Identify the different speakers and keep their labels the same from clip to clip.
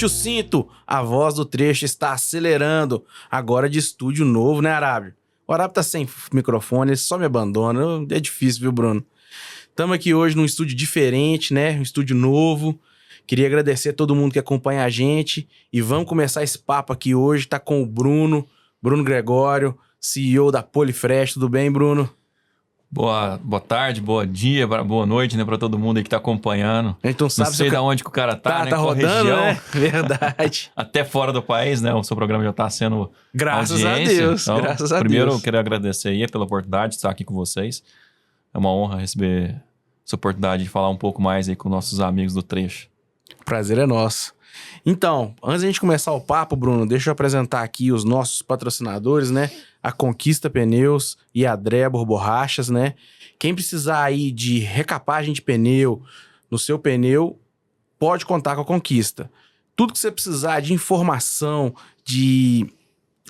Speaker 1: Aperte o cinto, a voz do trecho está acelerando. Agora de estúdio novo, né, Arábio? O Arábio tá sem microfone, ele só me abandona. É difícil, viu, Bruno? Estamos aqui hoje num estúdio diferente, né? Um estúdio novo. Queria agradecer a todo mundo que acompanha a gente. E vamos começar esse papo aqui hoje. Tá com o Bruno Gregório, CEO da Polifresh. Tudo bem, Bruno?
Speaker 2: Boa tarde, bom dia, boa noite, né, pra todo mundo aí que tá acompanhando.
Speaker 1: Então,
Speaker 2: não sei de onde que o cara tá, né?
Speaker 1: Tá rodando,
Speaker 2: região,
Speaker 1: né? Verdade.
Speaker 2: Até fora do país, né? O seu programa já tá sendo
Speaker 1: Graças
Speaker 2: audiência.
Speaker 1: a Deus,
Speaker 2: Então,
Speaker 1: graças a
Speaker 2: primeiro,
Speaker 1: Deus.
Speaker 2: eu quero agradecer aí pela oportunidade de estar aqui com vocês. É uma honra receber essa oportunidade de falar um pouco mais aí com nossos amigos do trecho.
Speaker 1: Prazer é nosso. Então, antes de a gente começar o papo, Bruno, deixa eu apresentar aqui os nossos patrocinadores, né? A Conquista Pneus e a Drebor Borrachas, né? Quem precisar aí de recapagem de pneu no seu pneu, pode contar com a Conquista. Tudo que você precisar de informação, de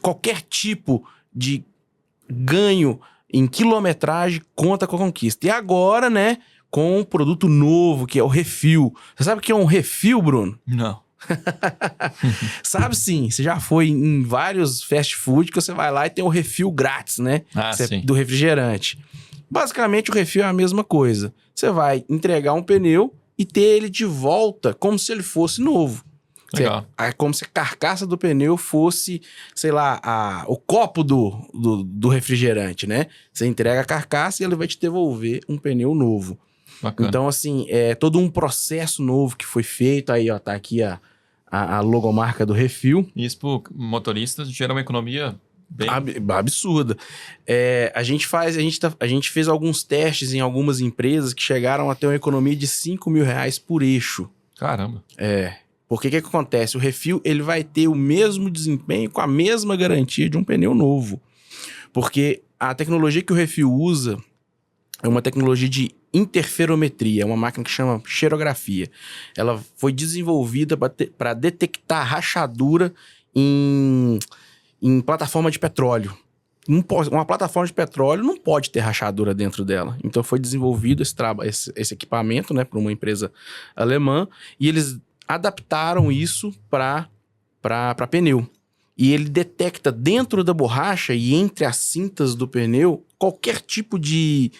Speaker 1: qualquer tipo de ganho em quilometragem, conta com a Conquista. E agora, né, com um produto novo, que é o Refil. Você sabe o que é um Refil, Bruno?
Speaker 2: Não.
Speaker 1: Sabe sim, você já foi em vários fast food que você vai lá e tem o refil grátis, né?
Speaker 2: Sim.
Speaker 1: Do refrigerante. Basicamente o refil é a mesma coisa. Você vai entregar um pneu e ter ele de volta como se ele fosse novo.
Speaker 2: Legal.
Speaker 1: Como se a carcaça do pneu fosse, sei lá, o copo do refrigerante, né? Você entrega a carcaça e ele vai te devolver um pneu novo.
Speaker 2: Bacana.
Speaker 1: Então, assim, é todo um processo novo que foi feito. Aí, ó, tá aqui a logomarca do Refil.
Speaker 2: Isso pro motorista gera uma economia bem...
Speaker 1: absurda. A gente fez alguns testes em algumas empresas que chegaram a ter uma economia de R$5.000 por eixo.
Speaker 2: Caramba.
Speaker 1: Porque o que acontece? O Refil, ele vai ter o mesmo desempenho com a mesma garantia de um pneu novo. Porque a tecnologia que o Refil usa é uma tecnologia de interferometria, é uma máquina que chama xerografia. Ela foi desenvolvida para detectar rachadura em plataforma de petróleo. Uma plataforma de petróleo não pode ter rachadura dentro dela. Então foi desenvolvido esse equipamento, né, por uma empresa alemã, e eles adaptaram isso para pneu. E ele detecta dentro da borracha e entre as cintas do pneu qualquer tipo de...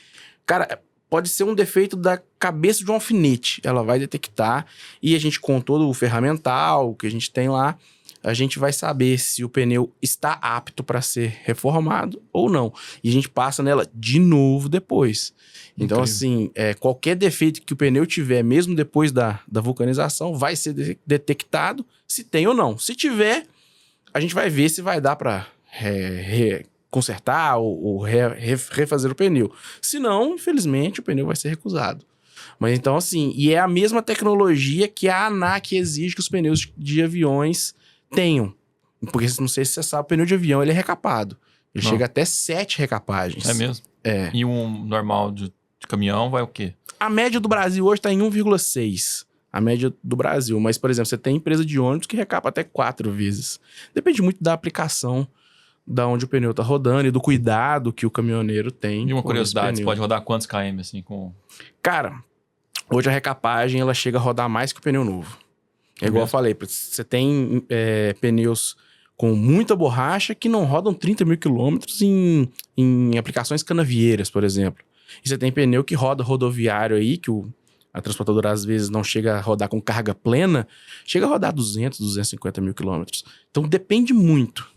Speaker 1: Cara, pode ser um defeito da cabeça de um alfinete. Ela vai detectar e a gente, com todo o ferramental que a gente tem lá, a gente vai saber se o pneu está apto para ser reformado ou não. E a gente passa nela de novo depois. Então,
Speaker 2: Incrível.
Speaker 1: assim, qualquer defeito que o pneu tiver, mesmo depois da vulcanização, vai ser detectado se tem ou não. Se tiver, a gente vai ver se vai dar para consertar ou refazer o pneu. Se não, infelizmente, o pneu vai ser recusado. Mas então, assim, e é a mesma tecnologia que a ANAC exige que os pneus de aviões tenham. Porque, não sei se você sabe, o pneu de avião ele é recapado. Ele chega até 7 recapagens.
Speaker 2: É mesmo? E um normal de caminhão vai o quê?
Speaker 1: A média do Brasil hoje está em 1,6. A média do Brasil. Mas, por exemplo, você tem empresa de ônibus que recapa até 4 vezes. Depende muito da aplicação, da onde o pneu tá rodando e do cuidado que o caminhoneiro tem.
Speaker 2: E uma curiosidade, você pode rodar quantos km assim com...
Speaker 1: Cara, hoje a recapagem ela chega a rodar mais que o pneu novo. Igual eu falei, você tem pneus com muita borracha que não rodam 30 mil quilômetros em aplicações canavieiras, por exemplo. E você tem pneu que roda rodoviário aí, que a transportadora às vezes não chega a rodar com carga plena, chega a rodar 200, 250 mil quilômetros. Então depende muito.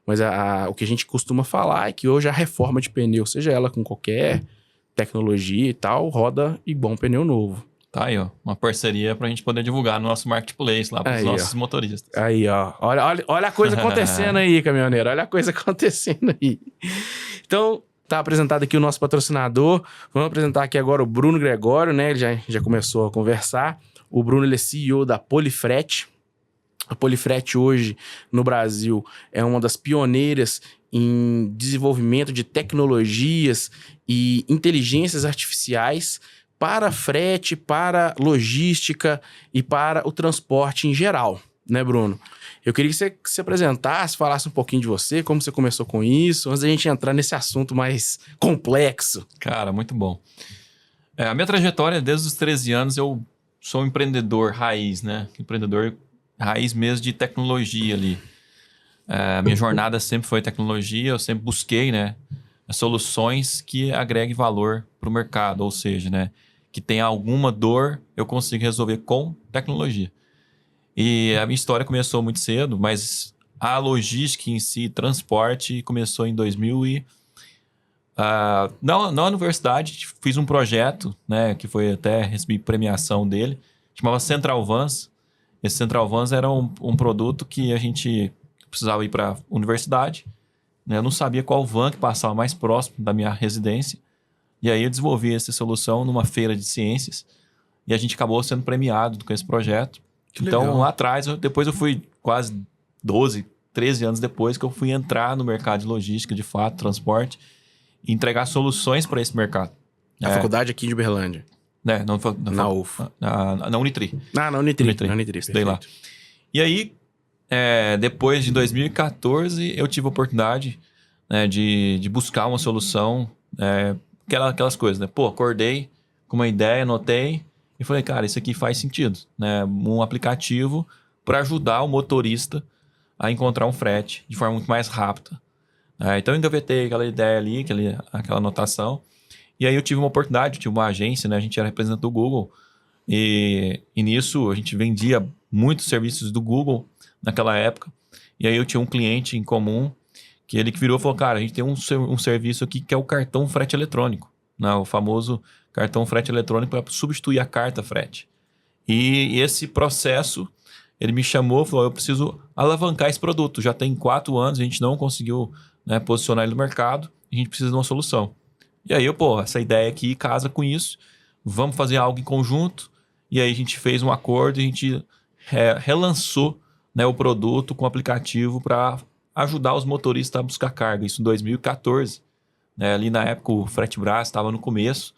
Speaker 1: Mas o que a gente costuma falar é que hoje a reforma de pneu, seja ela com qualquer tecnologia e tal, roda igual um pneu novo.
Speaker 2: Tá aí, ó. Uma parceria pra gente poder divulgar no nosso marketplace lá pros nossos motoristas.
Speaker 1: Aí, ó. Olha a coisa acontecendo aí, caminhoneiro. Olha a coisa acontecendo aí. Então, tá apresentado aqui o nosso patrocinador. Vamos apresentar aqui agora o Bruno Gregório, né? Ele já começou a conversar. O Bruno, ele é CEO da Polifresh. A Polifresh hoje, no Brasil, é uma das pioneiras em desenvolvimento de tecnologias e inteligências artificiais para frete, para logística e para o transporte em geral, né, Bruno? Eu queria que você se apresentasse, falasse um pouquinho de você, como você começou com isso, antes da gente entrar nesse assunto mais complexo.
Speaker 2: Cara, muito bom. A minha trajetória, desde os 13 anos, eu sou um empreendedor raiz, né? Empreendedor raiz mesmo de tecnologia ali. A minha jornada sempre foi tecnologia, eu sempre busquei, né, soluções que agreguem valor para o mercado, ou seja, né, que tenha alguma dor, eu consigo resolver com tecnologia. E a minha história começou muito cedo, mas a logística em si, transporte, começou em 2000 e... na universidade, fiz um projeto, né, que foi até, recebi premiação dele, chamava Central Vans. Esse Central Vans era um produto que a gente precisava ir para a universidade, né, eu não sabia qual van que passava mais próximo da minha residência, e aí eu desenvolvi essa solução numa feira de ciências, e a gente acabou sendo premiado com esse projeto.
Speaker 1: Que
Speaker 2: então,
Speaker 1: legal.
Speaker 2: lá atrás, depois eu fui quase 12, 13 anos depois que eu fui entrar no mercado de logística, de fato, transporte, e entregar soluções para esse mercado.
Speaker 1: A faculdade aqui de Uberlândia.
Speaker 2: Né,
Speaker 1: Na UF.
Speaker 2: Na Unitri.
Speaker 1: Na Unitri. Na Unitri,
Speaker 2: Estudei lá.
Speaker 1: perfeito.
Speaker 2: E aí, depois de 2014, eu tive a oportunidade, né, de buscar uma solução, aquelas coisas, né? Pô, acordei com uma ideia, anotei e falei, cara, isso aqui faz sentido, né? Um aplicativo para ajudar o motorista a encontrar um frete de forma muito mais rápida. Então eu engavetei aquela ideia ali, aquela anotação. E aí eu tive uma oportunidade, eu tive uma agência, né? A gente era representante do Google. E nisso a gente vendia muitos serviços do Google naquela época. E aí eu tinha um cliente em comum que ele que virou e falou, cara, a gente tem um serviço aqui que é o cartão frete eletrônico, né? O famoso cartão frete eletrônico para substituir a carta frete. E esse processo, ele me chamou e falou, eu preciso alavancar esse produto. Já tem 4 anos, a gente não conseguiu, né, posicionar ele no mercado, a gente precisa de uma solução. E aí, essa ideia aqui casa com isso, vamos fazer algo em conjunto. E aí a gente fez um acordo e a gente relançou, né, o produto com o aplicativo para ajudar os motoristas a buscar carga. Isso em 2014. Né? Ali na época o FreteBras estava no começo,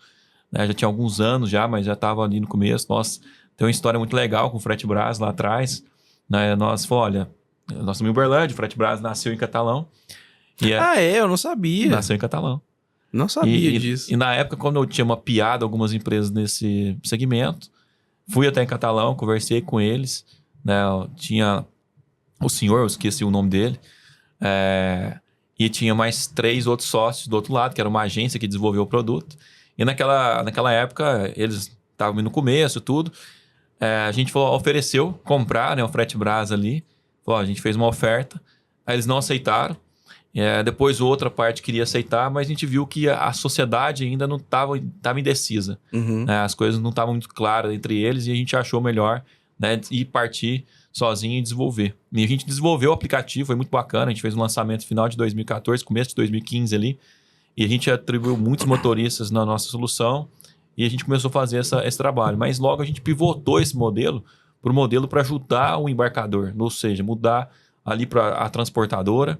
Speaker 2: né? Já tinha alguns anos já, mas já estava ali no começo. Nossa, tem uma história muito legal com o FreteBras lá atrás. Né? Nós falamos, olha, nós somos em Uberlândia, o FreteBras nasceu em Catalão.
Speaker 1: Eu não sabia.
Speaker 2: Nasceu em Catalão.
Speaker 1: Não sabia disso.
Speaker 2: E na época, quando eu tinha mapeado algumas empresas nesse segmento, fui até em Catalão, conversei com eles, né? Tinha o senhor, eu esqueci o nome dele, e tinha mais 3 outros sócios do outro lado, que era uma agência que desenvolveu o produto. E naquela época, eles estavam no começo, tudo. A gente ofereceu comprar, né, o FreteBras ali. Falou, a gente fez uma oferta, aí eles não aceitaram. Depois outra parte queria aceitar, mas a gente viu que a sociedade ainda não estava indecisa.
Speaker 1: Uhum.
Speaker 2: Né? As coisas não estavam muito claras entre eles e a gente achou melhor, né, ir partir sozinho e desenvolver. E a gente desenvolveu o aplicativo, foi muito bacana. A gente fez um lançamento final de 2014, começo de 2015 ali, e a gente atribuiu muitos motoristas na nossa solução e a gente começou a fazer esse trabalho. Mas logo a gente pivotou esse modelo para o modelo para ajudar o embarcador, ou seja, mudar ali para a transportadora,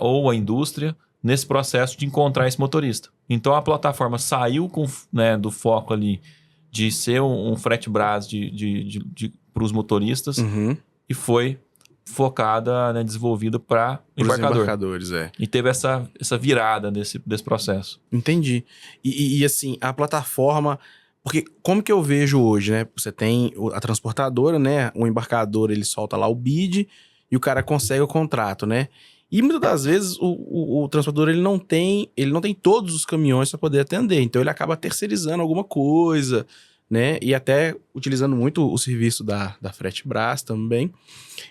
Speaker 2: ou a indústria, nesse processo de encontrar esse motorista. Então a plataforma saiu do foco ali de ser um FreteBras para os motoristas,
Speaker 1: uhum,
Speaker 2: e foi focada, né, desenvolvida para
Speaker 1: embarcadores.
Speaker 2: E teve essa virada desse processo.
Speaker 1: Entendi. E assim, a plataforma... Porque como que eu vejo hoje, né? Você tem a transportadora, né? O embarcador, ele solta lá o bid e o cara consegue o contrato, né? E muitas das vezes o transportador ele não tem todos os caminhões para poder atender. Então ele acaba terceirizando alguma coisa, né? E até utilizando muito o serviço da FreteBras também.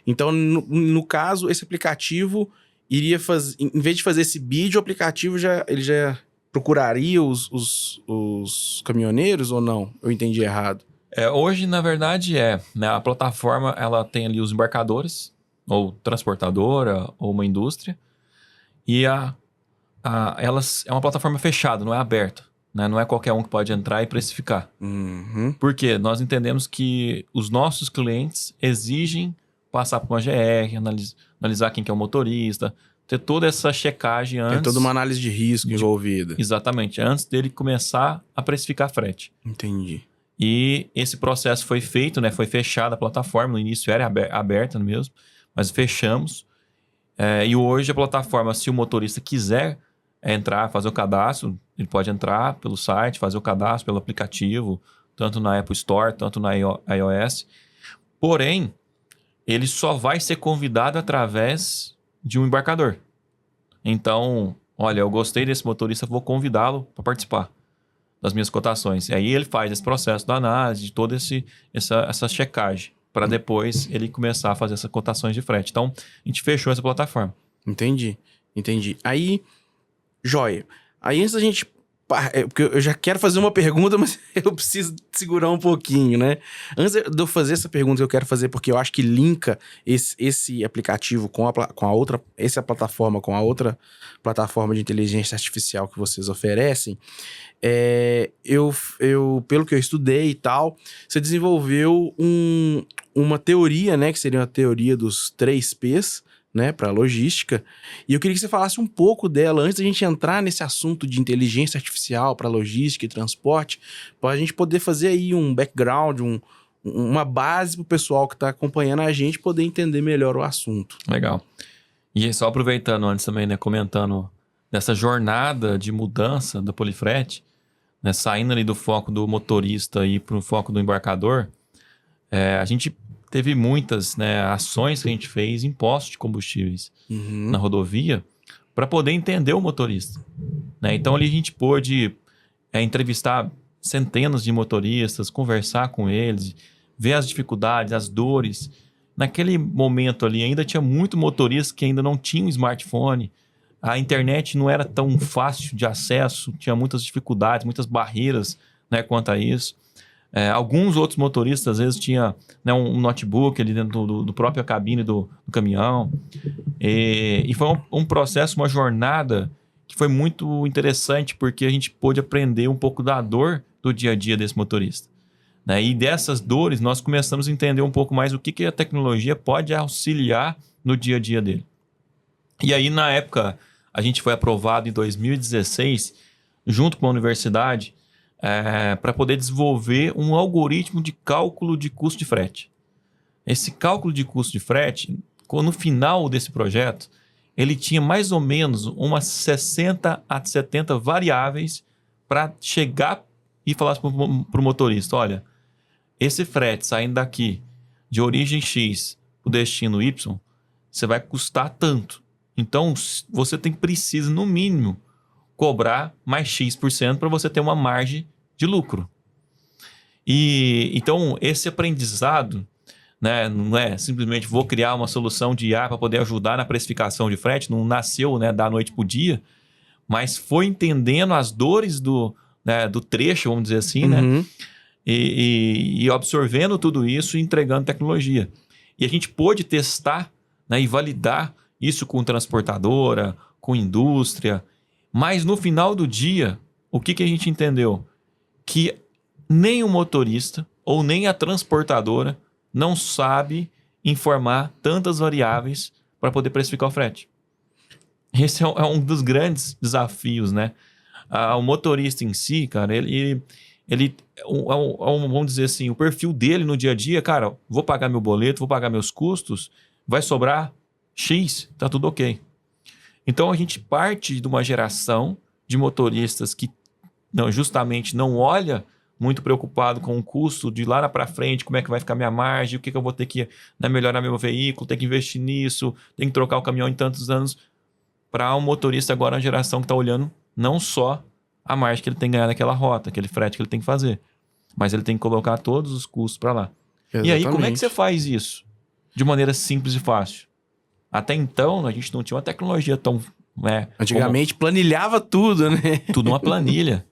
Speaker 1: Então, no caso, esse aplicativo iria fazer... Em vez de fazer esse bid, o aplicativo ele já procuraria os caminhoneiros ou não? Eu entendi errado.
Speaker 2: Hoje, na verdade, né, a plataforma ela tem ali os embarcadores, ou transportadora, ou uma indústria, e elas é uma plataforma fechada, não é aberta, né? Não é qualquer um que pode entrar e precificar.
Speaker 1: Uhum.
Speaker 2: Porque nós entendemos que os nossos clientes exigem passar por uma GR, analisar quem que é o motorista, ter toda essa checagem antes.
Speaker 1: Tem toda uma análise de risco envolvida.
Speaker 2: Exatamente, antes dele começar a precificar frete.
Speaker 1: Entendi.
Speaker 2: E esse processo foi feito, né? Foi fechada a plataforma, no início era aberta mesmo, mas fechamos. E hoje a plataforma, se o motorista quiser entrar, fazer o cadastro, ele pode entrar pelo site, fazer o cadastro pelo aplicativo, tanto na Apple Store, tanto na iOS. Porém, ele só vai ser convidado através de um embarcador. Então, olha, eu gostei desse motorista, vou convidá-lo para participar das minhas cotações. E aí ele faz esse processo da análise, de toda essa checagem, para depois ele começar a fazer essas cotações de frete. Então, a gente fechou essa plataforma.
Speaker 1: Entendi. Aí, joia. Aí antes da gente... Porque eu já quero fazer uma pergunta, mas eu preciso segurar um pouquinho, né? Antes de eu fazer essa pergunta que eu quero fazer, porque eu acho que linka esse aplicativo com a outra... Essa plataforma com a outra plataforma de inteligência artificial que vocês oferecem, pelo que eu estudei e tal, você desenvolveu uma teoria, né? Que seria uma teoria dos 3 P's, né, para logística. E eu queria que você falasse um pouco dela antes da gente entrar nesse assunto de inteligência artificial para logística e transporte, para a gente poder fazer aí um background, uma base para o pessoal que está acompanhando a gente poder entender melhor o assunto.
Speaker 2: Legal. E só aproveitando antes também, né, comentando dessa jornada de mudança da Polifrete, né, saindo ali do foco do motorista e para o foco do embarcador, a gente teve muitas, né, ações que a gente fez em postos de combustíveis na rodovia para poder entender o motorista. Né? Então ali a gente pôde entrevistar centenas de motoristas, conversar com eles, ver as dificuldades, as dores. Naquele momento ali ainda tinha muito motorista que ainda não tinha um smartphone, a internet não era tão fácil de acesso, tinha muitas dificuldades, muitas barreiras, né, quanto a isso. Alguns outros motoristas, às vezes, tinha, né, um notebook ali dentro do próprio cabine do caminhão. E foi um processo, uma jornada que foi muito interessante, porque a gente pôde aprender um pouco da dor do dia a dia desse motorista. Né? E dessas dores, nós começamos a entender um pouco mais o que a tecnologia pode auxiliar no dia a dia dele. E aí, na época, a gente foi aprovado em 2016, junto com a universidade, para poder desenvolver um algoritmo de cálculo de custo de frete. Esse cálculo de custo de frete, no final desse projeto, ele tinha mais ou menos umas 60 a 70 variáveis para chegar e falar para o motorista, olha, esse frete saindo daqui de origem X para o destino Y, você vai custar tanto. Então, você precisa, no mínimo, cobrar mais X% para você ter uma margem de lucro. E então, esse aprendizado, né, não é simplesmente vou criar uma solução de IA para poder ajudar na precificação de frete, não nasceu, né, da noite para o dia, mas foi entendendo as dores do trecho, vamos dizer assim, né, e absorvendo tudo isso e entregando tecnologia. E a gente pôde testar, né, e validar isso com transportadora, com indústria, mas no final do dia, o que a gente entendeu? Que nem o motorista ou nem a transportadora não sabe informar tantas variáveis para poder precificar o frete. Esse é um dos grandes desafios, né? O motorista em si, cara, ele vamos dizer assim, o perfil dele no dia a dia, cara, vou pagar meu boleto, vou pagar meus custos, vai sobrar X, tá tudo ok. Então a gente parte de uma geração de motoristas que justamente não olha muito preocupado com o custo de lá para frente, como é que vai ficar minha margem, o que eu vou ter que, né, melhorar meu veículo, ter que investir nisso, tem que trocar o caminhão em tantos anos, para um motorista agora, uma geração que está olhando não só a margem que ele tem que ganhar naquela rota, aquele frete que ele tem que fazer, mas ele tem que colocar todos os custos para lá. Exatamente. E aí, como é que você faz isso? De maneira simples e fácil. Até então, a gente não tinha uma tecnologia tão...
Speaker 1: Antigamente planilhava tudo, né?
Speaker 2: Tudo uma planilha.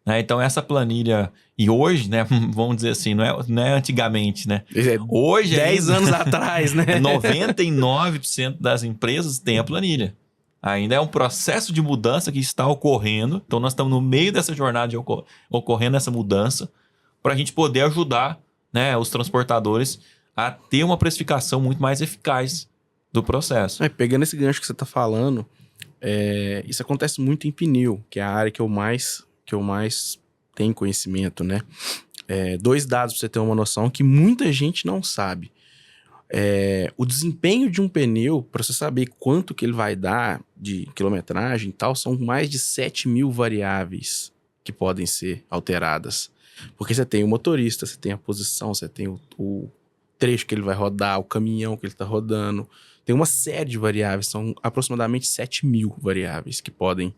Speaker 2: Então, essa planilha... E hoje, né? Vamos dizer assim, não é antigamente, né? Hoje...
Speaker 1: 10 anos atrás, né?
Speaker 2: 99% das empresas têm a planilha. Ainda é um processo de mudança que está ocorrendo. Então, nós estamos no meio dessa jornada de ocorrendo essa mudança para a gente poder ajudar, né, os transportadores a ter uma precificação muito mais eficaz do processo.
Speaker 1: Pegando esse gancho que você está falando, isso acontece muito em pneu, que é a área que eu mais tenho conhecimento, né? 2 dados para você ter uma noção que muita gente não sabe. O desempenho de um pneu, para você saber quanto que ele vai dar de quilometragem e tal, são mais de 7.000 variáveis que podem ser alteradas. Porque você tem o motorista, você tem a posição, você tem o trecho que ele vai rodar, o caminhão que ele tá rodando. Tem uma série de variáveis, são aproximadamente 7.000 variáveis que podem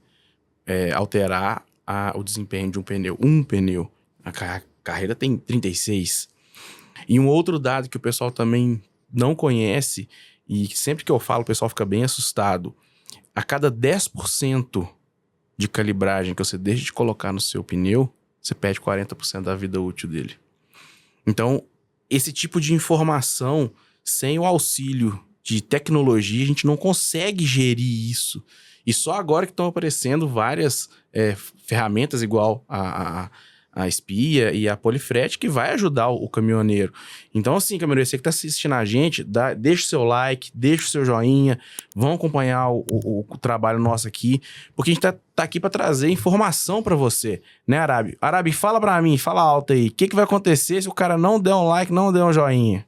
Speaker 1: alterar o desempenho de um pneu. Um pneu. A carreira tem 36. E um outro dado que o pessoal também não conhece, e sempre que eu falo o pessoal fica bem assustado, a cada 10% de calibragem que você deixa de colocar no seu pneu, você perde 40% da vida útil dele. Então, esse tipo de informação, sem o auxílio de tecnologia, a gente não consegue gerir isso. E só agora que estão aparecendo várias ferramentas igual a Espia e a Polifrete que vai ajudar o caminhoneiro. Então, assim, caminhoneiro, você que está assistindo a gente, deixa o seu like, deixa o seu joinha, vão acompanhar o trabalho nosso aqui, porque a gente tá aqui para trazer informação para você, né, Arabi? Arabi, fala para mim, fala alto aí, o que vai acontecer se o cara não der um like, não der um joinha?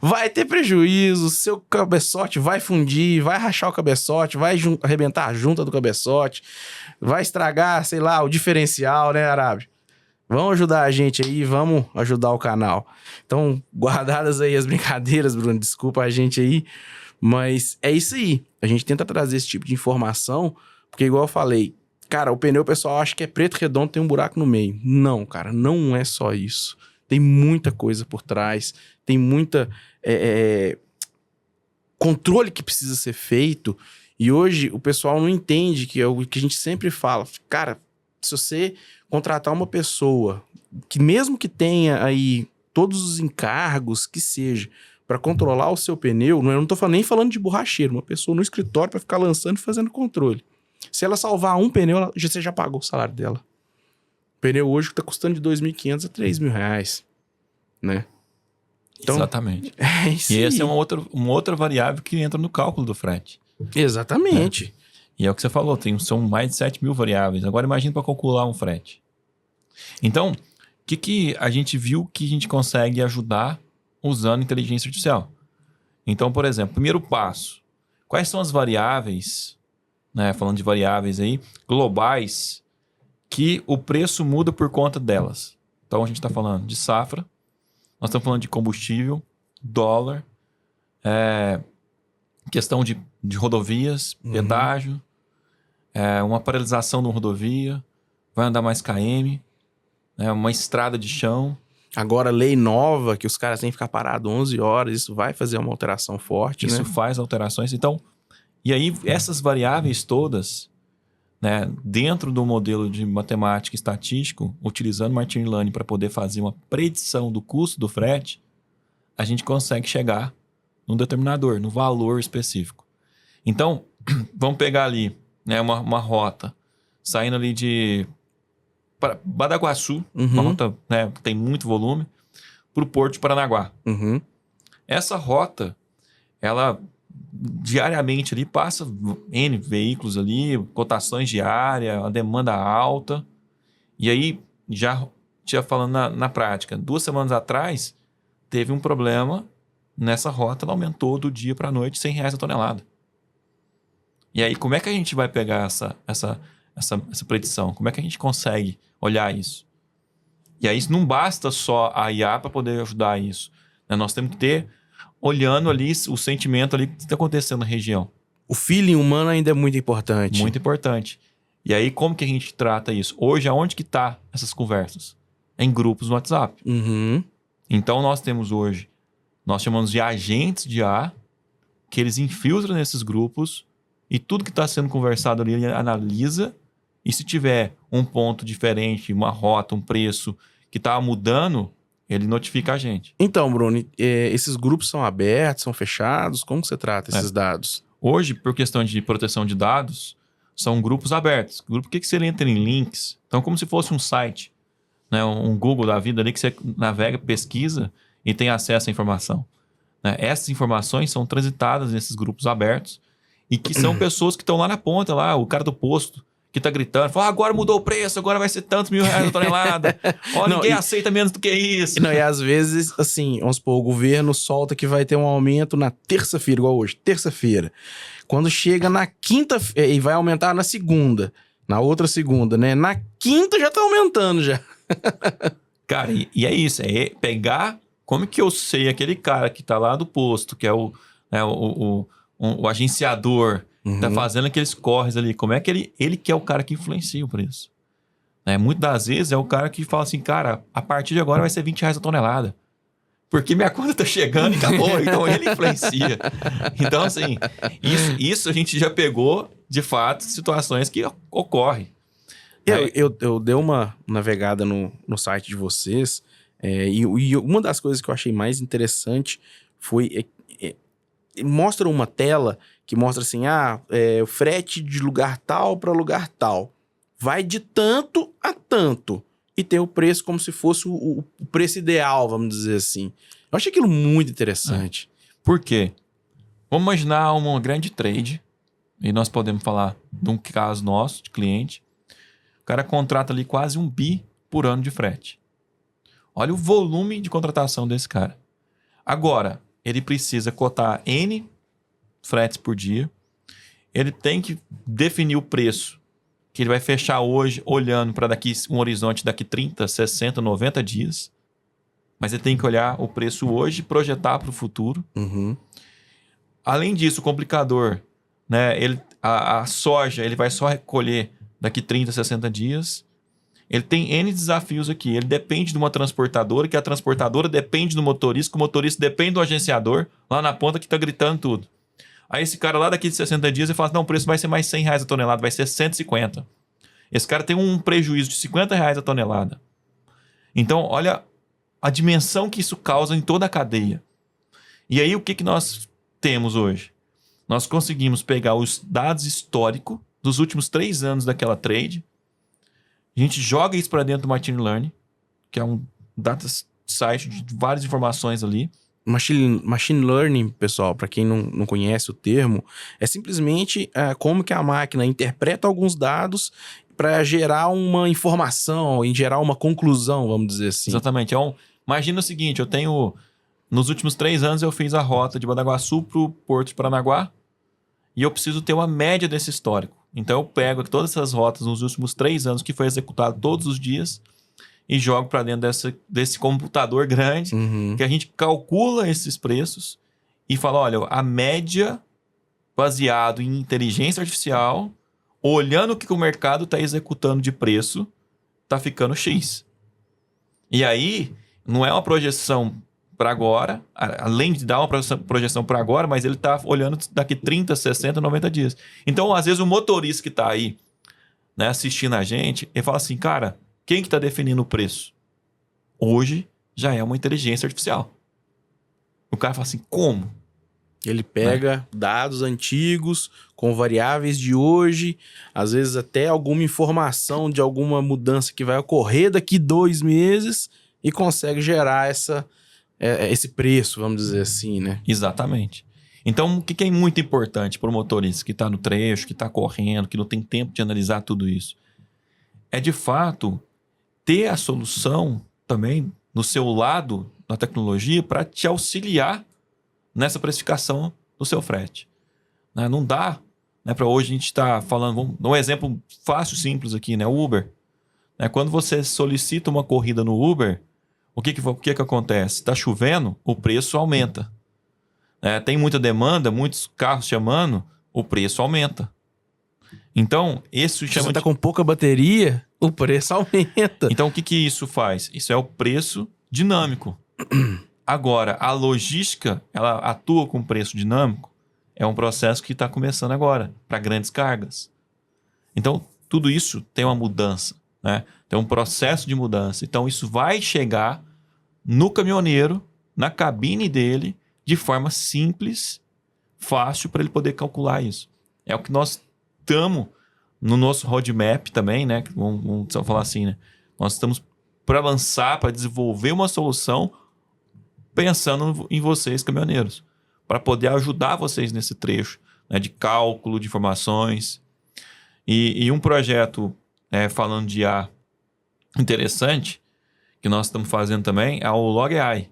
Speaker 1: Vai ter prejuízo, seu cabeçote vai fundir, vai rachar o cabeçote, vai arrebentar a junta do cabeçote, vai estragar, sei lá, o diferencial, né, Arabi? Vão ajudar a gente aí, vamos ajudar o canal. Então, guardadas aí as brincadeiras, Bruno, desculpa a gente aí, mas é isso aí. A gente tenta trazer esse tipo de informação, porque igual eu falei, cara, o pneu o pessoal acha que é preto redondo, tem um buraco no meio. Não, cara, não é só isso. Tem muita coisa por trás, tem muita controle que precisa ser feito. E hoje o pessoal não entende, que é o que a gente sempre fala. Cara, se você contratar uma pessoa que mesmo que tenha aí todos os encargos que seja para controlar o seu pneu, eu não tô nem falando de borracheiro, uma pessoa no escritório para ficar lançando e fazendo controle. Se ela salvar um pneu, você já pagou o salário dela. O pneu hoje tá custando de R$2.500 a R$3.000, né? Então,
Speaker 2: exatamente.
Speaker 1: É isso
Speaker 2: e essa
Speaker 1: aí.
Speaker 2: é uma outra variável que entra no cálculo do frete.
Speaker 1: Exatamente.
Speaker 2: E é o que você falou, são mais de 7.000 variáveis. Agora imagina para calcular um frete. Então, o que a gente viu que a gente consegue ajudar usando inteligência artificial? Então, por exemplo, primeiro passo. Quais são as variáveis, né, falando de variáveis aí, globais, que o preço muda por conta delas? Então, a gente está falando de safra, nós estamos falando de combustível, dólar, questão de rodovias, pedágio, uma paralisação de uma rodovia, vai andar mais KM, uma estrada de chão.
Speaker 1: Agora, lei nova, que os caras têm que ficar parados 11 horas, isso vai fazer uma alteração forte,
Speaker 2: Isso
Speaker 1: né?
Speaker 2: faz alterações. Então, e aí essas variáveis todas, né, dentro do modelo de matemática estatístico, utilizando machine learning para poder fazer uma predição do custo do frete, a gente consegue chegar num determinador, no valor específico. Então, vamos pegar ali, né, uma rota saindo ali de Badaguaçu, uma rota, né, que tem muito volume, para o Porto de Paranaguá. Essa rota, ela diariamente ali passa N veículos ali, cotações diárias, a demanda alta. E aí, já falando na prática, 2 semanas atrás, teve um problema nessa rota, ela aumentou do dia para a noite R$100 a tonelada. E aí, como é que a gente vai pegar essa predição? Como é que a gente consegue olhar isso? E aí, não basta só a IA para poder ajudar isso. Né? Nós temos que ter, olhando ali, o sentimento ali que está acontecendo na região.
Speaker 1: O feeling humano ainda é muito importante.
Speaker 2: Muito importante. E aí, como que a gente trata isso? Hoje, aonde que tá essas conversas? Em grupos no WhatsApp. Então, nós temos hoje, nós chamamos de agentes de IA, que eles infiltram nesses grupos e tudo que está sendo conversado ali, ele analisa, e se tiver um ponto diferente, uma rota, um preço que está mudando, ele notifica a gente.
Speaker 1: Então, Bruno, esses grupos são abertos, são fechados? Como que você trata esses dados?
Speaker 2: Hoje, por questão de proteção de dados, são grupos abertos. Grupo, o que você entra em links? Então, como se fosse um site, né? Um Google da vida ali que você navega, pesquisa e tem acesso à informação. Né? Essas informações são transitadas nesses grupos abertos e que são pessoas que estão lá na ponta, lá, o cara do posto, que tá gritando, fala, agora mudou o preço, agora vai ser tantos R$1.000 a tonelada. Ó, ninguém aceita menos do que isso.
Speaker 1: Não, e às vezes, assim, vamos supor, o governo solta que vai ter um aumento na terça-feira, igual hoje, terça-feira. Quando chega na quinta, e vai aumentar na segunda. Na outra segunda, né? Na quinta já tá aumentando já.
Speaker 2: Cara, e é isso, é pegar como que eu sei aquele cara que tá lá do posto, que é o agenciador, tá fazendo aqueles corres ali, como é que ele que é o cara que influencia o preço. Muitas das vezes é o cara que fala assim, cara, a partir de agora vai ser R$ 20 a tonelada. Porque minha conta tá chegando e acabou, então ele influencia. Então, assim, isso a gente já pegou, de fato, situações que ocorrem.
Speaker 1: Eu dei uma navegada no site de vocês, e uma das coisas que eu achei mais interessante foi... mostra uma tela que mostra assim, o frete de lugar tal para lugar tal. Vai de tanto a tanto. E tem o preço como se fosse o preço ideal, vamos dizer assim. Eu achei aquilo muito interessante.
Speaker 2: Por quê? Vamos imaginar uma grande trade, e nós podemos falar de um caso nosso, de cliente. O cara contrata ali quase 1 bi por ano de frete. Olha o volume de contratação desse cara. Agora, ele precisa cotar N fretes por dia. Ele tem que definir o preço que ele vai fechar hoje, olhando para um horizonte daqui 30, 60, 90 dias. Mas ele tem que olhar o preço hoje e projetar para o futuro. Além disso, o complicador, né? A soja, ele vai só recolher daqui 30, 60 dias. Ele tem N desafios aqui. Ele depende de uma transportadora, que a transportadora depende do motorista, que o motorista depende do agenciador, lá na ponta que está gritando tudo. Aí esse cara lá daqui de 60 dias, ele fala, não, o preço vai ser mais R$ 100 a tonelada, vai ser 150. Esse cara tem um prejuízo de R$ 50 a tonelada. Então, olha a dimensão que isso causa em toda a cadeia. E aí, o que nós temos hoje? Nós conseguimos pegar os dados históricos dos últimos 3 anos daquela trade. A gente joga isso para dentro do Machine Learning, que é um data site de várias informações ali.
Speaker 1: Machine Learning, pessoal, para quem não conhece o termo, é simplesmente como que a máquina interpreta alguns dados para gerar uma informação e gerar uma conclusão, vamos dizer assim.
Speaker 2: Exatamente. Imagina o seguinte, nos últimos 3 anos eu fiz a rota de Badaguaçu para o Porto de Paranaguá e eu preciso ter uma média desse histórico. Então eu pego todas essas rotas nos últimos 3 anos que foi executado todos os dias e jogo para dentro desse computador grande, que a gente calcula esses preços e fala, olha, a média baseado em inteligência artificial, olhando o que o mercado está executando de preço, está ficando X. E aí, não é uma projeção para agora, além de dar uma projeção para agora, mas ele está olhando daqui 30, 60, 90 dias. Então, às vezes, o motorista que está aí, né, assistindo a gente, ele fala assim, cara, quem que está definindo o preço? Hoje já é uma inteligência artificial. O cara fala assim, como?
Speaker 1: Ele pega dados antigos com variáveis de hoje, às vezes até alguma informação de alguma mudança que vai ocorrer daqui 2 meses e consegue gerar esse preço, vamos dizer assim, né?
Speaker 2: Exatamente. Então, o que é muito importante para o motorista que está no trecho, que está correndo, que não tem tempo de analisar tudo isso? É, de fato, ter a solução também no seu lado da tecnologia para te auxiliar nessa precificação do seu frete. Não dá, para hoje a gente estar falando, vamos dar um exemplo fácil, simples aqui, né? O Uber. Quando você solicita uma corrida no Uber, o que acontece? Está chovendo, o preço aumenta. Tem muita demanda, muitos carros chamando, o preço aumenta. Então, isso chama
Speaker 1: você está com pouca bateria, o preço aumenta.
Speaker 2: Então, o que isso faz? Isso é o preço dinâmico. Agora, a logística, ela atua com preço dinâmico, é um processo que está começando agora, para grandes cargas. Então, tudo isso tem uma mudança, tem um processo de mudança. Então, isso vai chegar no caminhoneiro, na cabine dele, de forma simples, fácil, para ele poder calcular isso. É o que nós estamos no nosso roadmap também, vamos falar assim, Nós estamos para lançar, para desenvolver uma solução pensando em vocês, caminhoneiros, para poder ajudar vocês nesse trecho de cálculo de informações. E um projeto, falando de IA interessante, que nós estamos fazendo também, é o Log AI.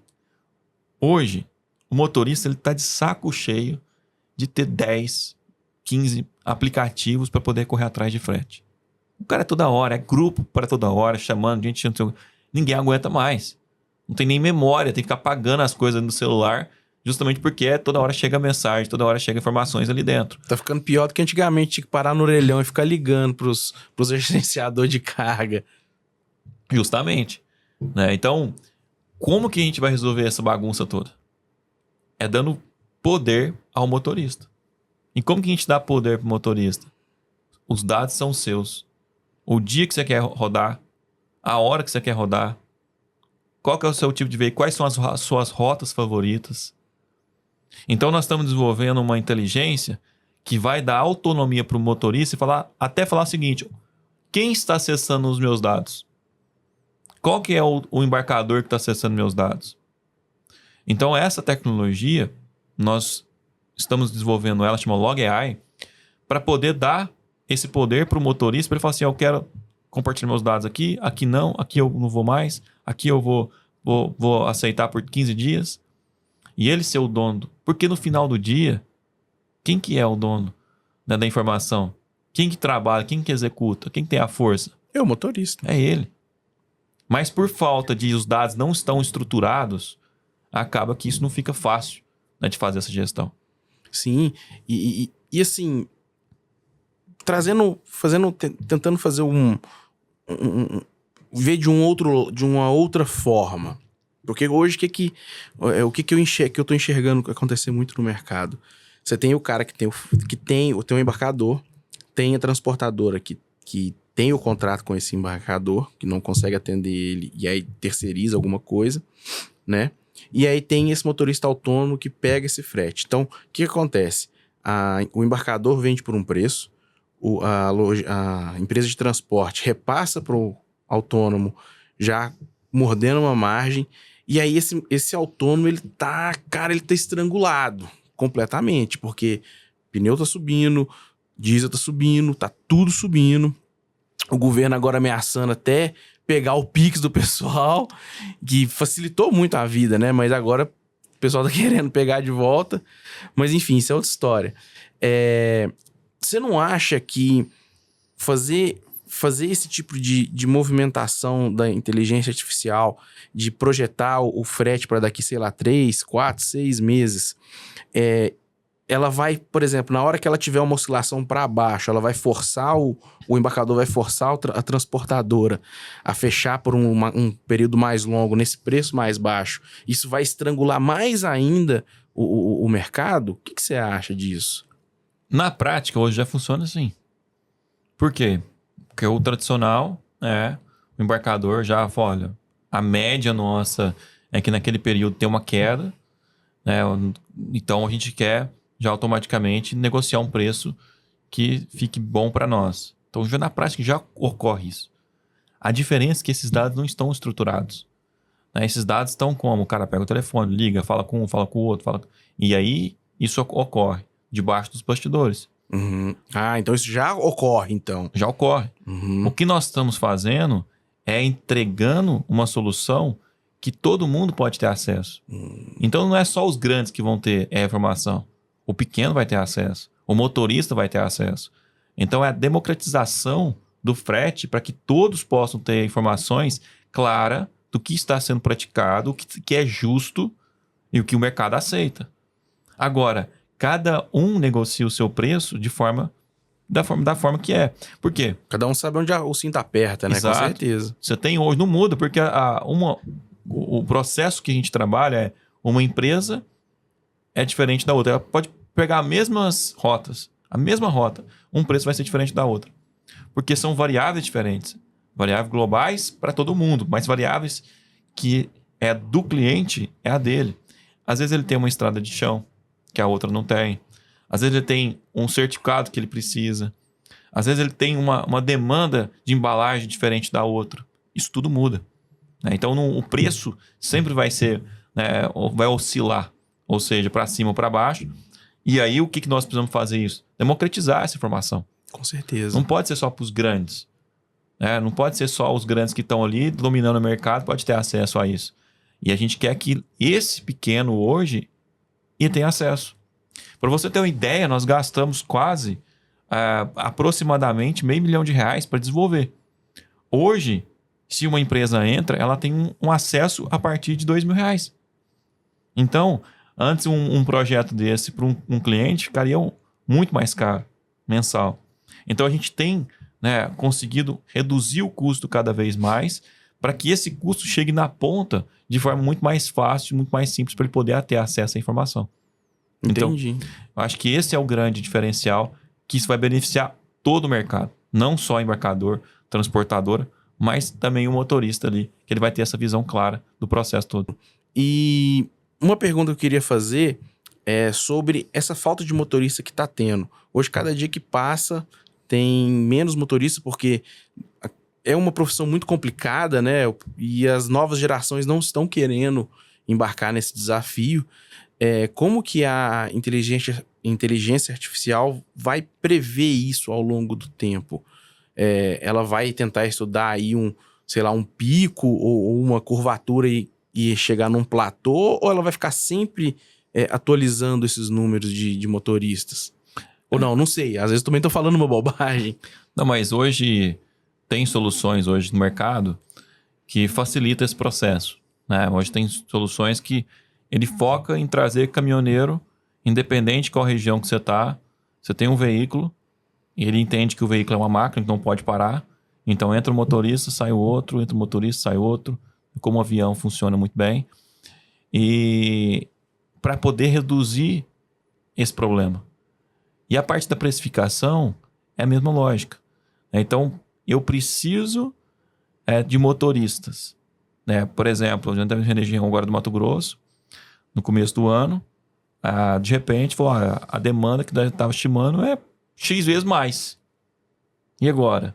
Speaker 2: Hoje, o motorista está de saco cheio de ter 10, 15 aplicativos para poder correr atrás de frete. O cara é toda hora, é grupo para toda hora, chamando gente, ninguém aguenta mais. Não tem nem memória, tem que ficar apagando as coisas no celular, justamente porque toda hora chega mensagem, toda hora chega informações ali dentro.
Speaker 1: Tá ficando pior do que antigamente, tinha que parar no orelhão e ficar ligando pros gerenciadores de carga.
Speaker 2: Justamente. Né? Então, como que a gente vai resolver essa bagunça toda? É dando poder ao motorista. E como que a gente dá poder pro motorista? Os dados são seus. O dia que você quer rodar, a hora que você quer rodar, qual que é o seu tipo de veículo, quais são as suas rotas favoritas. Então nós estamos desenvolvendo uma inteligência que vai dar autonomia para o motorista e até falar o seguinte: quem está acessando os meus dados? Qual que é o embarcador que está acessando meus dados? Então essa tecnologia, nós estamos desenvolvendo ela, chama Log AI, para poder dar esse poder para o motorista, para ele falar assim: eu quero compartilhar meus dados aqui, aqui não, aqui eu não vou mais, aqui eu vou aceitar por 15 dias. E ele ser o dono. Porque no final do dia, quem que é o dono, né, da informação? Quem que trabalha, quem que executa, quem que tem a força?
Speaker 1: É o motorista.
Speaker 2: É ele. Mas por falta de os dados não estão estruturados, acaba que isso não fica fácil, né, de fazer essa gestão.
Speaker 1: Sim, e assim, tentando fazer ver de uma outra forma. Porque hoje, o que eu tô enxergando acontecer muito no mercado? Você tem o cara que tem o embarcador, tem a transportadora que tem o contrato com esse embarcador, que não consegue atender ele e aí terceiriza alguma coisa, né? E aí tem esse motorista autônomo que pega esse frete. Então, o que acontece? O embarcador vende por um preço, a empresa de transporte repassa para o autônomo já mordendo uma margem, e aí esse autônomo, ele tá estrangulado completamente, porque pneu tá subindo, diesel tá subindo, tá tudo subindo. O governo agora ameaçando até pegar o Pix do pessoal, que facilitou muito a vida, né? Mas agora o pessoal tá querendo pegar de volta. Mas enfim, isso é outra história. Você não acha que fazer esse tipo de movimentação da inteligência artificial, de projetar o frete para daqui, sei lá, 3, 4, 6 meses, ela vai, por exemplo, na hora que ela tiver uma oscilação para baixo, ela vai forçar o embarcador, vai forçar a transportadora a fechar por um período mais longo, nesse preço mais baixo. Isso vai estrangular mais ainda o mercado? O que você acha disso?
Speaker 2: Na prática, hoje já funciona assim. Por quê? Porque o tradicional, o embarcador já fala: olha, a média nossa é que naquele período tem uma queda, né? Então a gente quer já automaticamente negociar um preço que fique bom para nós. Então já na prática já ocorre isso. A diferença é que esses dados não estão estruturados, né? Esses dados estão como? O cara pega o telefone, liga, fala com um, fala com o outro, e aí isso ocorre debaixo dos bastidores.
Speaker 1: Uhum. Então isso já ocorre, então.
Speaker 2: Já ocorre.
Speaker 1: Uhum.
Speaker 2: O que nós estamos fazendo é entregando uma solução que todo mundo pode ter acesso. Então não é só os grandes que vão ter a informação. O pequeno vai ter acesso. O motorista vai ter acesso. Então é a democratização do frete para que todos possam ter informações claras do que está sendo praticado, o que é justo e o que o mercado aceita. Agora, cada um negocia o seu preço da forma que é. Por quê?
Speaker 1: Cada um sabe onde o cinto aperta, né?
Speaker 2: Exato.
Speaker 1: Com certeza.
Speaker 2: Você tem hoje, não muda, porque o processo que a gente trabalha é uma empresa é diferente da outra. Ela pode pegar as mesmas rotas, a mesma rota, um preço vai ser diferente da outra. Porque são variáveis diferentes. Variáveis globais para todo mundo, mas variáveis que é do cliente é a dele. Às vezes ele tem uma estrada de chão que a outra não tem. Às vezes ele tem um certificado que ele precisa. Às vezes ele tem uma demanda de embalagem diferente da outra. Isso tudo muda, né? Então o preço sempre vai ser, né, vai oscilar, ou seja, para cima ou para baixo. E aí o que nós precisamos fazer isso? Democratizar essa informação.
Speaker 1: Com certeza.
Speaker 2: Não pode ser só para os grandes, né? Não pode ser só os grandes que estão ali dominando o mercado pode ter acesso a isso. E a gente quer que esse pequeno hoje tenha acesso. Para você ter uma ideia, nós gastamos quase aproximadamente R$500 mil para desenvolver. Hoje, se uma empresa entra, ela tem um acesso a partir de R$2 mil. Então, antes um projeto desse para um cliente ficaria muito mais caro mensal. Então, a gente tem, né, conseguido reduzir o custo cada vez mais para que esse custo chegue na ponta de forma muito mais fácil, muito mais simples para ele poder ter acesso à informação.
Speaker 1: Entendi.
Speaker 2: Então, eu acho que esse é o grande diferencial, que isso vai beneficiar todo o mercado. Não só embarcador, transportadora, mas também o motorista ali, que ele vai ter essa visão clara do processo todo.
Speaker 1: E uma pergunta que eu queria fazer é sobre essa falta de motorista que está tendo. Hoje, cada dia que passa, tem menos motorista, porque é uma profissão muito complicada, né? E as novas gerações não estão querendo embarcar nesse desafio. Como que a inteligência artificial vai prever isso ao longo do tempo? Ela vai tentar estudar aí um pico ou uma curvatura e chegar num platô, ou ela vai ficar sempre atualizando esses números de motoristas? Ou não sei. Às vezes também estou falando uma bobagem.
Speaker 2: Não, mas hoje tem soluções hoje no mercado que facilitam esse processo, né? Hoje tem soluções que ele foca em trazer caminhoneiro, independente de qual região que você está. Você tem um veículo, e ele entende que o veículo é uma máquina que não pode parar. Então entra o motorista, sai o outro, entra o motorista, sai outro. Como o avião funciona muito bem. E para poder reduzir esse problema. E a parte da precificação é a mesma lógica. Então, eu preciso de motoristas. Né? Por exemplo, a gente teve uma região agora do Mato Grosso, no começo do ano, de repente, falou, a demanda que estava estimando é X vezes mais. E agora?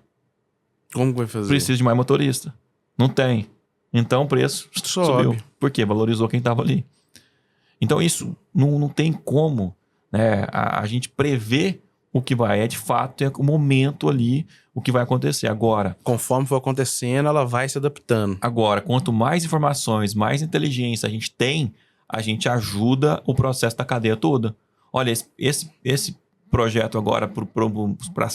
Speaker 1: Como que vai fazer?
Speaker 2: Precisa de mais motorista. Não tem. Então o preço subiu.
Speaker 1: Sobe.
Speaker 2: Por quê? Valorizou quem estava ali. Então isso não tem como, né, a gente prever o que vai. De fato, é o momento ali, o que vai acontecer. Agora,
Speaker 1: Conforme for acontecendo, ela vai se adaptando.
Speaker 2: Agora, quanto mais informações, mais inteligência a gente tem, a gente ajuda o processo da cadeia toda. Olha, esse projeto agora para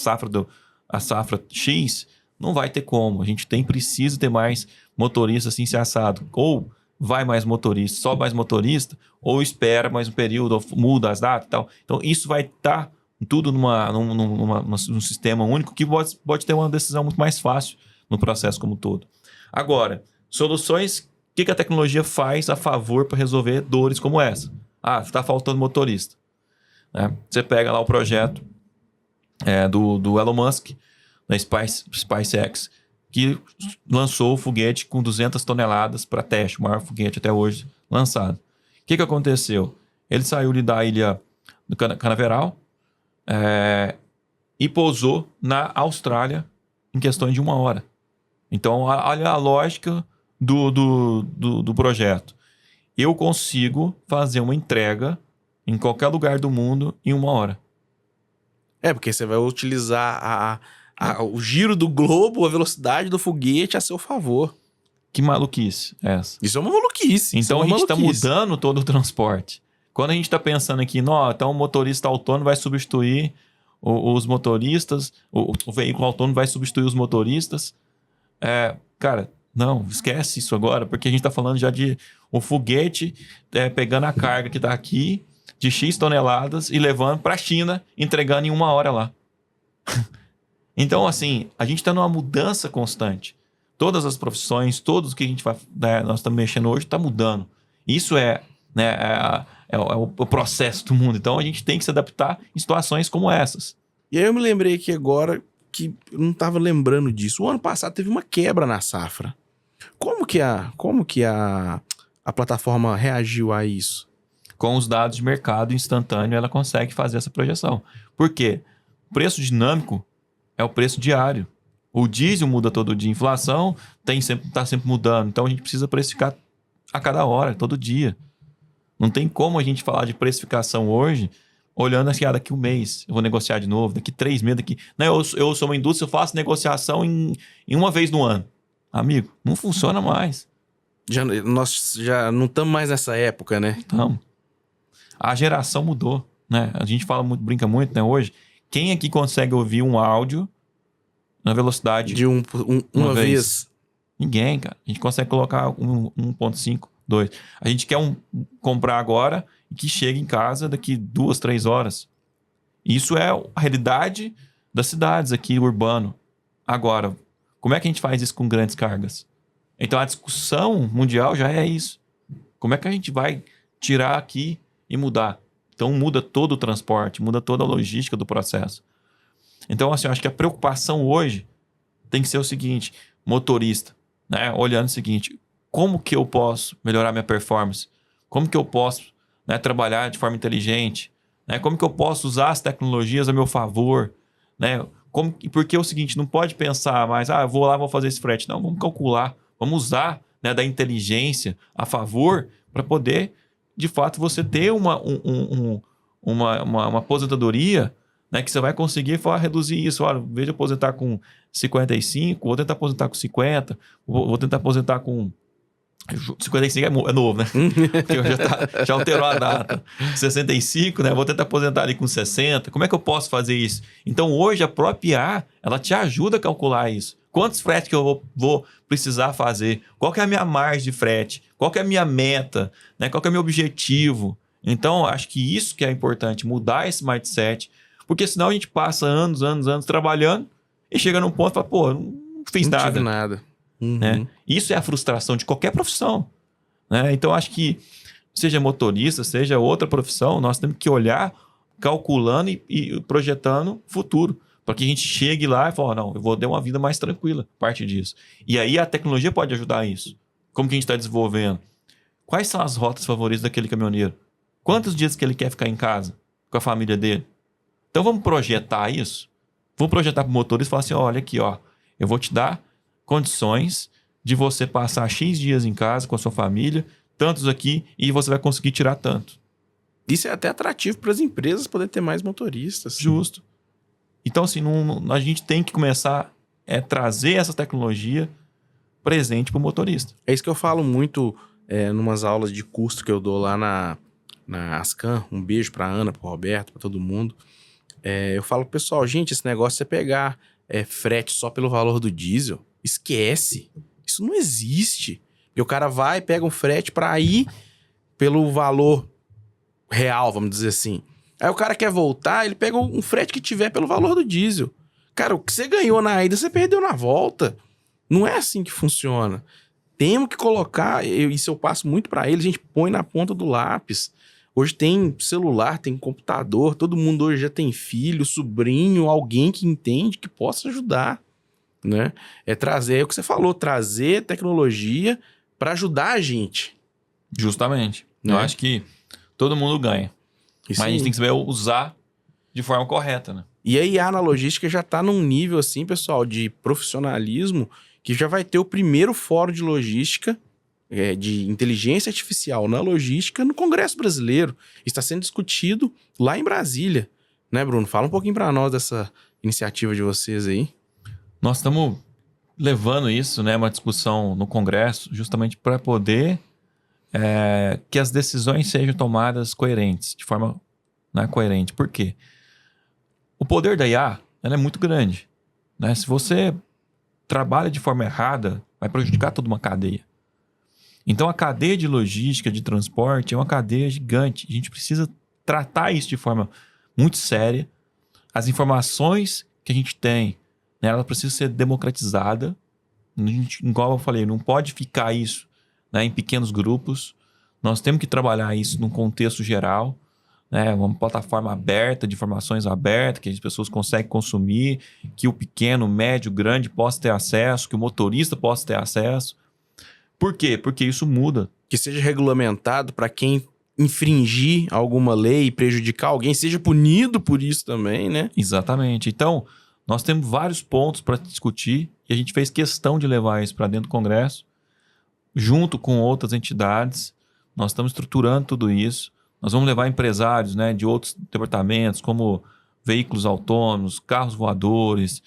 Speaker 2: a safra X, não vai ter como. A gente precisa ter mais motorista assim se assado. Ou vai mais motorista, só mais motorista, ou espera mais um período, ou muda as datas e tal. Então, isso vai estar tudo num sistema único que pode ter uma decisão muito mais fácil no processo como um todo. Agora, soluções, o que a tecnologia faz a favor para resolver dores como essa? Está faltando motorista. Né? Você pega lá o projeto do Elon Musk, da SpaceX, que lançou o foguete com 200 toneladas para teste, o maior foguete até hoje lançado. O que aconteceu? Ele saiu da ilha do Canaveral e pousou na Austrália em questão de 1 hora. Então, olha a lógica do projeto. Eu consigo fazer uma entrega em qualquer lugar do mundo em 1 hora.
Speaker 1: Porque você vai utilizar o giro do globo, a velocidade do foguete a seu favor.
Speaker 2: Que maluquice é essa?
Speaker 1: Isso é uma maluquice.
Speaker 2: Então a gente está mudando todo o transporte. Quando a gente está pensando aqui, então o motorista autônomo vai substituir os motoristas, o veículo autônomo vai substituir os motoristas. Cara, não, esquece isso agora, porque a gente está falando já de o foguete pegando a carga que está aqui, de X toneladas, e levando para a China, entregando em 1 hora lá. Então, assim, a gente está numa mudança constante. Todas as profissões, todos que a gente nós estamos mexendo hoje, está mudando. Isso é o processo do mundo. Então, a gente tem que se adaptar em situações como essas.
Speaker 1: E aí eu me lembrei aqui agora que eu não estava lembrando disso. O ano passado teve uma quebra na safra. Como que a plataforma reagiu a isso?
Speaker 2: Com os dados de mercado instantâneo, ela consegue fazer essa projeção. Por quê? O preço dinâmico é o preço diário. O diesel muda todo dia. A inflação está sempre mudando. Então, a gente precisa precificar a cada hora, todo dia. Não tem como a gente falar de precificação hoje, olhando assim, daqui 1 mês eu vou negociar de novo, daqui 3 meses, daqui... Não, eu sou uma indústria, eu faço negociação em 1 vez no ano. Amigo, não funciona mais.
Speaker 1: Nós já não estamos mais nessa época, né?
Speaker 2: Estamos. A geração mudou, né? A gente brinca muito, né, hoje, Quem aqui consegue ouvir um áudio na velocidade
Speaker 1: De uma vez.
Speaker 2: Ninguém, cara. A gente consegue colocar 1.5, 2. A gente quer comprar agora e que chegue em casa daqui 2, 3 horas. Isso é a realidade das cidades aqui, urbano. Agora, como é que a gente faz isso com grandes cargas? Então, a discussão mundial já é isso. Como é que a gente vai tirar aqui e mudar? Então, muda todo o transporte, muda toda a logística do processo. Então, assim, eu acho que a preocupação hoje tem que ser o seguinte, motorista, né? Olhando o seguinte, como que eu posso melhorar minha performance? Como que eu posso, né, trabalhar de forma inteligente? Né? Como que eu posso usar as tecnologias a meu favor? Né? Porque é o seguinte, não pode pensar mais, eu vou lá, vou fazer esse frete. Não, vamos calcular, vamos usar, né, da inteligência a favor para poder, de fato, você ter uma aposentadoria, né, que você vai conseguir reduzir isso. Olha, em vez de aposentar com 55, vou tentar aposentar com 50, vou tentar aposentar com 55 é novo, né? Porque já alterou a data. 65, né? Vou tentar aposentar ali com 60. Como é que eu posso fazer isso? Então, hoje, a própria IA, ela te ajuda a calcular isso. Quantos fretes que eu vou precisar fazer? Qual que é a minha margem de frete? Qual que é a minha meta? Né? Qual que é o meu objetivo? Então, acho que isso que é importante, mudar esse mindset. Porque senão a gente passa anos trabalhando e chega num ponto e fala, pô, não fiz nada.
Speaker 1: Não tive nada.
Speaker 2: Né? Isso é a frustração de qualquer profissão. Né? Então, acho que seja motorista, seja outra profissão, nós temos que olhar calculando e projetando futuro. Para que a gente chegue lá e fale, não, eu vou ter uma vida mais tranquila a partir disso. E aí a tecnologia pode ajudar isso. Como que a gente está desenvolvendo? Quais são as rotas favoritas daquele caminhoneiro? Quantos dias que ele quer ficar em casa com a família dele? Então vamos projetar isso? Vamos projetar para o motorista e falar assim, olha aqui, ó, eu vou te dar condições de você passar X dias em casa com a sua família, tantos aqui, e você vai conseguir tirar tanto.
Speaker 1: Isso é até atrativo para as empresas poder ter mais motoristas.
Speaker 2: Justo. Então, assim, a gente tem que começar a trazer essa tecnologia presente para o motorista.
Speaker 1: É isso que eu falo muito numas aulas de curso que eu dou lá na Ascan. Um beijo para Ana, para Roberto, para todo mundo. Eu falo pro pessoal, gente, esse negócio de você pegar frete só pelo valor do diesel, esquece. Isso não existe. E o cara vai, pega um frete para ir pelo valor real, vamos dizer assim. Aí o cara quer voltar, ele pega um frete que tiver pelo valor do diesel. Cara, o que você ganhou na ida, você perdeu na volta. Não é assim que funciona. Temos que colocar, isso eu passo muito para ele, a gente põe na ponta do lápis. Hoje tem celular, tem computador, todo mundo hoje já tem filho, sobrinho, alguém que entende, que possa ajudar, né? É o que você falou, trazer tecnologia para ajudar a gente.
Speaker 2: Justamente.
Speaker 1: Né?
Speaker 2: Eu acho que todo mundo ganha.
Speaker 1: Isso
Speaker 2: mas a gente
Speaker 1: aí.
Speaker 2: tem que saber usar de forma correta, né?
Speaker 1: E a IA na logística já está num nível, assim, pessoal, de profissionalismo, que já vai ter o primeiro fórum de logística, de inteligência artificial na logística, no Congresso Brasileiro. Está sendo discutido lá em Brasília. Né, Bruno? Fala um pouquinho para nós dessa iniciativa de vocês aí.
Speaker 2: Nós estamos levando isso, né, uma discussão no Congresso, justamente para poder que as decisões sejam tomadas coerentes, de forma, né, coerente. Por quê? O poder da IA, ela é muito grande. Né? Se você trabalha de forma errada, vai prejudicar toda uma cadeia. Então, a cadeia de logística, de transporte, é uma cadeia gigante. A gente precisa tratar isso de forma muito séria. As informações que a gente tem, né, ela precisa ser democratizada. Igual eu falei, não pode ficar isso, né, em pequenos grupos. Nós temos que trabalhar isso num contexto geral. Né, uma plataforma aberta, de informações abertas, que as pessoas conseguem consumir, que o pequeno, médio, grande possa ter acesso, que o motorista possa ter acesso. Por quê? Porque isso muda.
Speaker 1: Que seja regulamentado para quem infringir alguma lei e prejudicar alguém, seja punido por isso também, né?
Speaker 2: Exatamente. Então, nós temos vários pontos para discutir e a gente fez questão de levar isso para dentro do Congresso, junto com outras entidades. Nós estamos estruturando tudo isso. Nós vamos levar empresários, né, de outros departamentos, como veículos autônomos, carros voadores,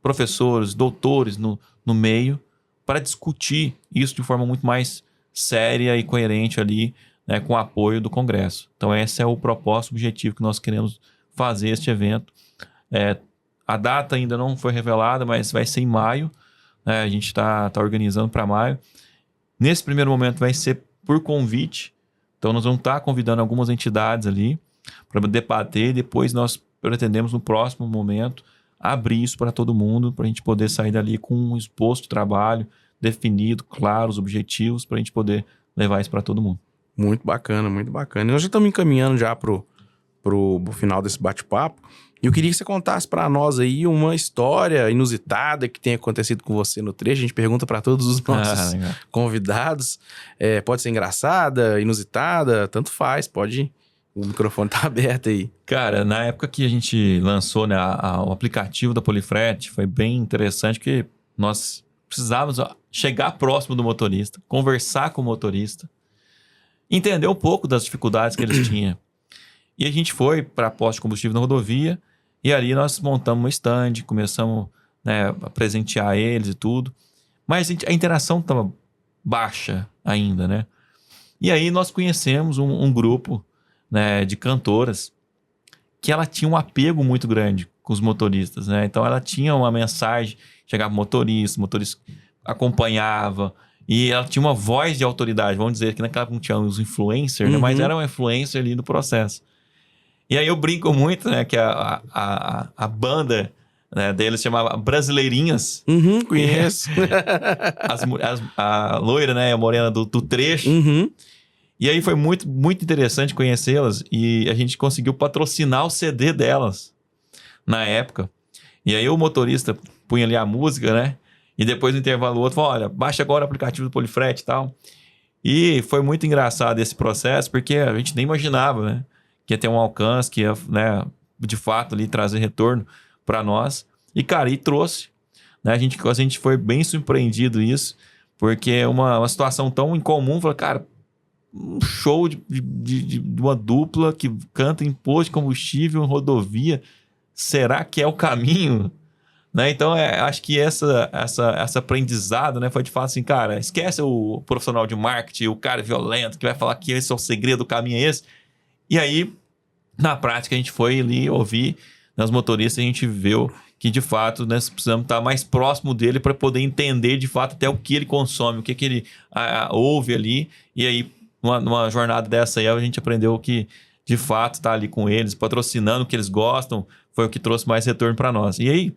Speaker 2: professores, doutores no meio, para discutir isso de forma muito mais séria e coerente ali, né, com o apoio do Congresso. Então, esse é o propósito, o objetivo que nós queremos fazer este evento. A data ainda não foi revelada, mas vai ser em maio. A gente está organizando para maio. Nesse primeiro momento vai ser por convite. Então nós vamos estar convidando algumas entidades ali para debater. Depois nós pretendemos, no próximo momento, abrir isso para todo mundo, para a gente poder sair dali com um exposto de trabalho definido, claro, os objetivos, para a gente poder levar isso para todo mundo.
Speaker 1: Muito bacana, muito bacana. E nós já estamos encaminhando já pro final desse bate-papo. E eu queria que você contasse para nós aí uma história inusitada que tenha acontecido com você no trecho. A gente pergunta para todos os nossos convidados. Pode ser engraçada, inusitada, tanto faz, pode. O microfone tá aberto aí.
Speaker 2: Cara, na época que a gente lançou, né, o aplicativo da Polifrete, foi bem interessante porque nós precisávamos chegar próximo do motorista, conversar com o motorista, entender um pouco das dificuldades que eles tinham. E a gente foi para a posto de combustível na rodovia e ali nós montamos um stand, começamos, né, a presentear eles e tudo. Mas a interação estava baixa ainda, né? E aí nós conhecemos um grupo, né, de cantoras que ela tinha um apego muito grande com os motoristas, né? Então ela tinha uma mensagem, chegava o motorista acompanhava e ela tinha uma voz de autoridade, vamos dizer que naquela época não tinha os influencers, né? Mas era uma influencer ali no processo. E aí eu brinco muito, né, que a banda, né, deles chamava Brasileirinhas.
Speaker 1: Conheço.
Speaker 2: A loira, né, a morena do trecho. E aí foi muito, muito interessante conhecê-las e a gente conseguiu patrocinar o CD delas na época. E aí o motorista punha ali a música, né? E depois no intervalo o outro falou, olha, baixa agora o aplicativo do Polifrete e tal. E foi muito engraçado esse processo porque a gente nem imaginava, né? Que ia ter um alcance, que ia, né, de fato ali trazer retorno para nós. E, cara, trouxe. Né? A gente foi bem surpreendido isso, porque é uma situação tão incomum. Falei, cara, um show de uma dupla que canta em posto de combustível em rodovia, será que é o caminho? Né? Então, acho que essa aprendizado, né, foi de fato assim, cara, esquece o profissional de marketing, o cara violento que vai falar que esse é o segredo, o caminho é esse. E aí, na prática, a gente foi ali ouvir nas motoristas, a gente viu que, de fato, nós precisamos estar mais próximo dele para poder entender, de fato, até o que ele consome, o que ele ouve ali. E aí, numa jornada dessa aí, a gente aprendeu que, de fato, estar ali com eles, patrocinando o que eles gostam, foi o que trouxe mais retorno para nós. E aí,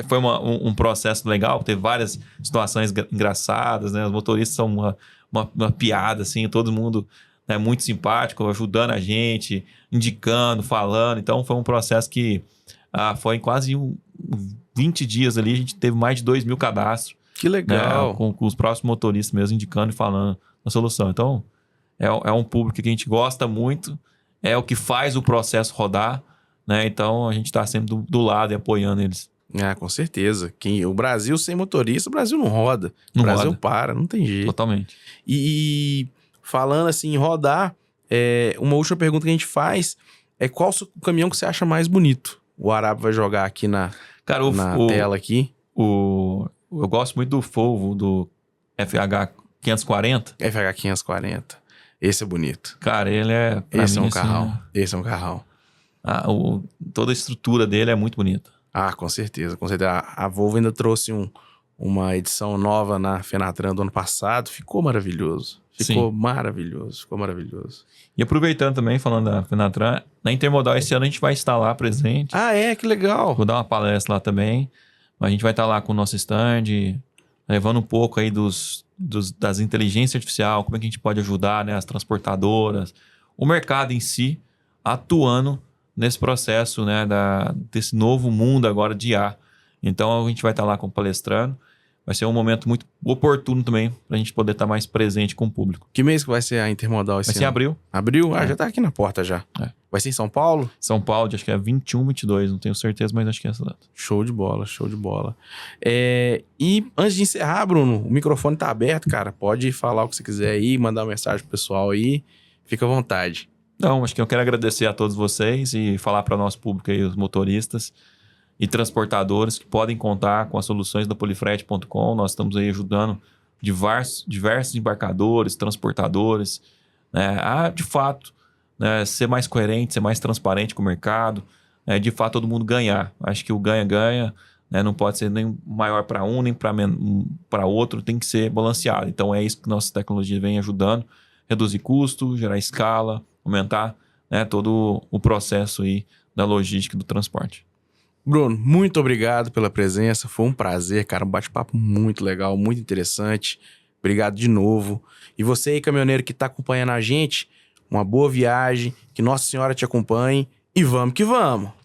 Speaker 2: foi um processo legal, teve várias situações engraçadas, né? Os motoristas são uma piada, assim, todo mundo... É muito simpático, ajudando a gente, indicando, falando. Então, foi um processo que foi em quase 20 dias ali. A gente teve mais de 2.000 cadastros.
Speaker 1: Que legal.
Speaker 2: Né, com os próprios motoristas mesmo, indicando e falando a solução. Então, é um público que a gente gosta muito. É o que faz o processo rodar. Né? Então, a gente está sempre do lado e apoiando eles.
Speaker 1: Com certeza. O Brasil sem motorista, o Brasil não roda. O Brasil para, não tem jeito.
Speaker 2: Totalmente.
Speaker 1: E falando assim, em rodar, uma última pergunta que a gente faz é qual o caminhão que você acha mais bonito? O Arabo vai jogar aqui na tela aqui.
Speaker 2: Eu gosto muito do Volvo, do FH 540.
Speaker 1: FH 540. Esse é bonito.
Speaker 2: Cara, ele é...
Speaker 1: Esse é um carrão. Esse é um carrão.
Speaker 2: Toda a estrutura dele é muito bonita.
Speaker 1: Com certeza. Com certeza. A Volvo ainda trouxe uma edição nova na Fenatran do ano passado. Ficou maravilhoso. Ficou maravilhoso.
Speaker 2: E aproveitando também, falando da Fenatran, na Intermodal esse ano a gente vai estar lá presente.
Speaker 1: Que legal.
Speaker 2: Vou dar uma palestra lá também. A gente vai estar lá com o nosso stand, levando um pouco aí das inteligências artificiais, como é que a gente pode ajudar, né, as transportadoras, o mercado em si, atuando nesse processo, né, desse novo mundo agora de IA. Então a gente vai estar lá palestrando. Vai ser um momento muito oportuno também para a gente poder estar mais presente com o público.
Speaker 1: Que mês que vai ser a Intermodal esse ano?
Speaker 2: Vai ser abril.
Speaker 1: Abril? Já tá aqui na porta já. Vai ser em São Paulo?
Speaker 2: São Paulo, acho que é 21, 22, não tenho certeza, mas acho que é essa data.
Speaker 1: Show de bola. E antes de encerrar, Bruno, o microfone tá aberto, cara. Pode falar o que você quiser aí, mandar uma mensagem pro pessoal aí. Fica à vontade.
Speaker 2: Não, acho que eu quero agradecer a todos vocês e falar para o nosso público aí, os motoristas e transportadores que podem contar com as soluções da Polifrete.com. Nós estamos aí ajudando diversos embarcadores, transportadores, né, a, de fato, né, ser mais coerente, ser mais transparente com o mercado, de fato todo mundo ganhar. Acho que o ganha-ganha, né, não pode ser nem maior para um, nem para outro, tem que ser balanceado. Então é isso que nossa tecnologia vem ajudando, reduzir custo, gerar escala, aumentar, né, todo o processo aí da logística e do transporte.
Speaker 1: Bruno, muito obrigado pela presença. Foi um prazer, cara. Um bate-papo muito legal, muito interessante. Obrigado de novo. E você aí, caminhoneiro que está acompanhando a gente, uma boa viagem, que Nossa Senhora te acompanhe e vamos que vamos!